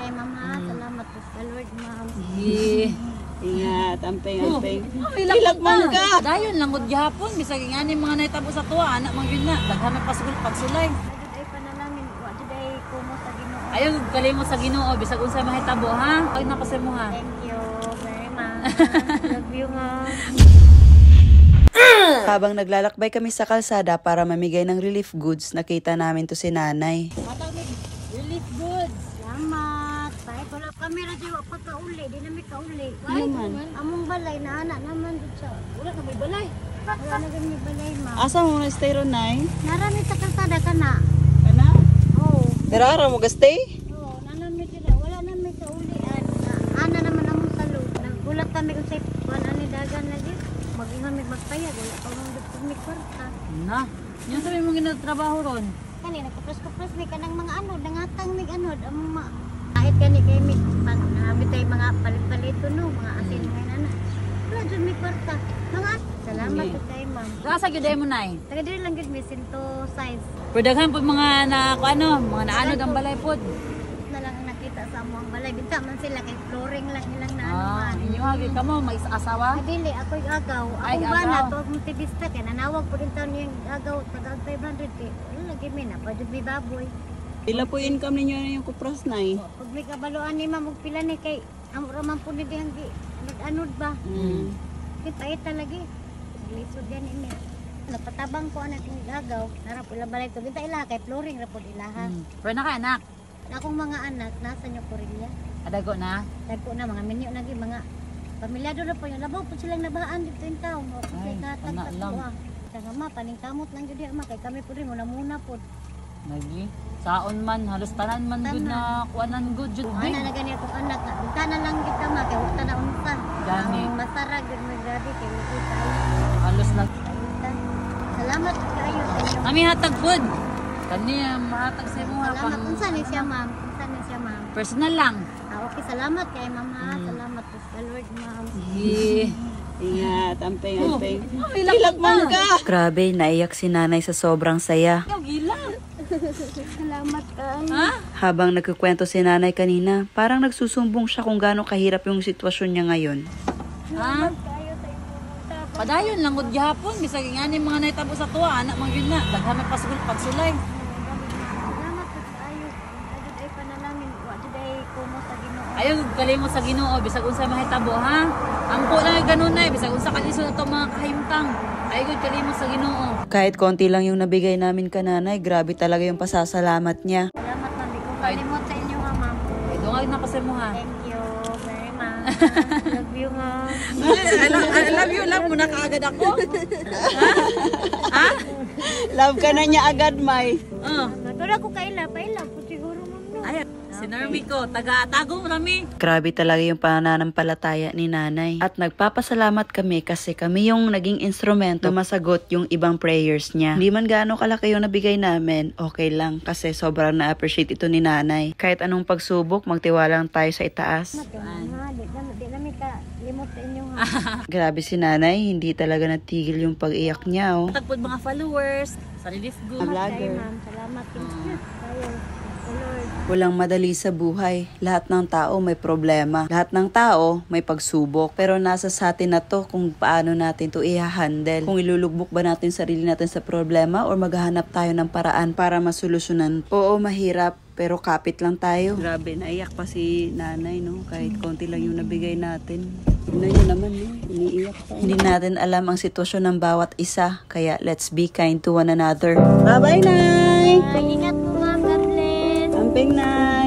kay ma'am ha. Salamat po sa Lord, ma'am. Ingat, amping. Ilag ka. Dayon lang gud gyapon bisag ingani mga nahitabo sa tuwa anak man gyud na daghan may pagsulay. Ay panalangin, wa jud ay kumo sa Ginoo. Ayaw kalimo sa Ginoo bisag unsa mahitabo ha. Ay napasay mo ha. Thank you very much. Love you, ma'am. Habang naglalakbay kami sa kalsada para mamigay ng relief goods, nakita namin to si nanay. Relief goods. Salamat. Kahit wala kamera di wa pagkauli, di na may kauli. Ano man? Among balay na anak naman dito siya. Wala na may balay. Wala na gani balay, ma'am. Asa mo na stay ron, nay? Narami sa kalsada kana. Kana? Oo. Darara mo ga stay? Oo, nanami dira. Wala na may kaulian. Ana naman among salo. Nagulat kami kung sa panan ni dagan lagi. Mag-ingon mi magpayag, wala pa nang dito mi kwarta. Na. Yung sabi mo ginatrabaho ron. Kani nagkupras-kupras mi kanang mga ano, dangatang mi ano, among kahit kani kay mi pag nabitay mga palit-palito no, mga asin ngay nana. Wala jud mi kwarta. Mga salamat kay ma'am. Rasa gyud mo nay. Taga diri lang gid mi sinto size. Pero daghan pud mga mga naanod ang balay pod. Na lang ang nakita sa among balay. Binta man sila kay flooring lang nilang Ah, naanuan. inyo hagi kamo may asawa. Dili, ako'y agaw. Ay, Ako ba agaw. na to, multibista kaya nanawag po rin taon yung agaw, taga 500 eh. Ano lagi may na, pa may baboy. Pila po income ninyo na yung kupras, nay? Pag may kabaluan ni ma'am, pila ni kay, ang raman po ni dihang nag-anod ba? Kita ita lagi. Lisod yan ini. Napatabang ko anak yung agaw, narap ila balay to. Binta ila kay flooring rapod ilaha. Pero na ka anak. Akong mga anak, nasa nyo Korea. Adago na. Dagko na mga minyo lagi, mga pamilyado na po yung labaw po silang nabahaan dito yung taon. O, Ay, katag anak sa lang. tuwa. Saka ma, paningkamot lang yun ma, kay kami po rin, muna po. Lagi. Saon man halos tanan man gud na kuanan gud jud. Ana na gani akong anak, unta na lang kita ma, kay unta na unta. Gani. Ang masarag yun mo grabe, kay wala tayo. Halos lang. Salamat kayo sa inyo. Kami hatag food. Kani mahatag sa imo ha Salamat, pang unsa ni siya ma'am, unsa ni siya ma'am. personal lang. Okay, salamat kay ma'am ha, salamat po sa Lord ma'am. Ingat, amping. Ilag ka. Grabe, naiyak si nanay sa sobrang saya. Gila. Salamat kayo. Ha? Habang nagkukwento si nanay kanina, parang nagsusumbong siya kung gaano kahirap yung sitwasyon niya ngayon. Ha? Kayo sa inyong Padayon lang gud gyapon bisag ingani mga nahitabo sa tuwa anak man gyud na daghan may pagsulay. salamat po kayo. Adud ay panalangin, wa jud ay kumo sa Ginoo. Ayaw kalimot sa Ginoo bisag unsa mahitabo ha. Ampo lang ganun na bisag unsa kalisod ato mga kahimtang. Ayaw gud kalimot sa Ginoo. Kahit konti lang yung nabigay namin ka nanay, grabe talaga yung pasasalamat niya. Salamat ma'am, di ko kalimot sa inyo ha ma'am. Ay dungag na pasay mo ha. Thank you very much. Love you ma'am. I love you love mo na kaagad ako. Ha? Love ka na niya agad, May. Pero ako paila po siguro ma'am no. Ay, si Nermi ko, taga-tago rami. Grabe talaga yung pananampalataya ni nanay. At nagpapasalamat kami kasi kami yung naging instrumento na masagot yung ibang prayers niya. Hindi man gaano kalaki yung nabigay namin, okay lang kasi sobrang na-appreciate ito ni nanay. Kahit anong pagsubok, magtiwala lang tayo sa itaas. Di namin ka limot sa inyo ha. Grabe si nanay, hindi talaga natigil yung pag-iyak niya. Oh. Tagpod mga followers, sa relief group. Kayo ma'am, salamat kayo. Sa Lord. Walang madali sa buhay. Lahat ng tao may problema. Lahat ng tao may pagsubok. Pero nasa sa atin na to kung paano natin to i-handle. Kung ilulugbok ba natin sarili natin sa problema or maghahanap tayo ng paraan para masolusyonan. Oo, mahirap. Pero kapit lang tayo. Grabe, naiyak pa si nanay, no? Kahit konti lang yung nabigay natin. Tignan nyo naman, no? Iniiyak pa. Hindi natin alam ang sitwasyon ng bawat isa. Kaya let's be kind to one another. Bye-bye, Nay! Ingat po ma'am, God bless. Amping, Nay!